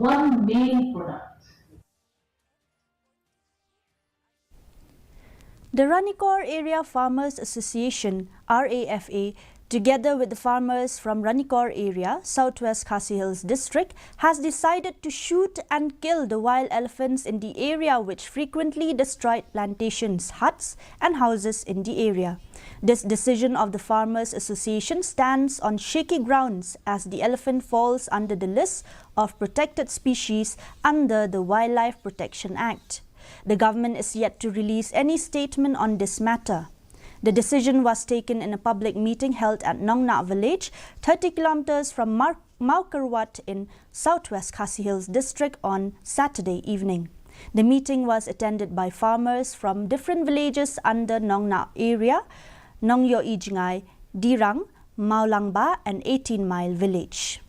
one main product. The Ranikor Area Farmers Association, RAFA, together with the farmers from Ranikor area, Southwest Khasi Hills district, has decided to shoot and kill the wild elephants in the area which frequently destroyed plantations, huts and houses in the area. This decision of the Farmers Association stands on shaky grounds as the elephant falls under the list of protected species under the Wildlife Protection Act. The government is yet to release any statement on this matter. The decision was taken in a public meeting held at Nongna village, 30 kilometers from Maukarwat in Southwest Khasi Hills district on Saturday evening. The meeting was attended by farmers from different villages under Nongna area, Nongyo Ijngai, Dirang, Maulangba and 18 Mile village.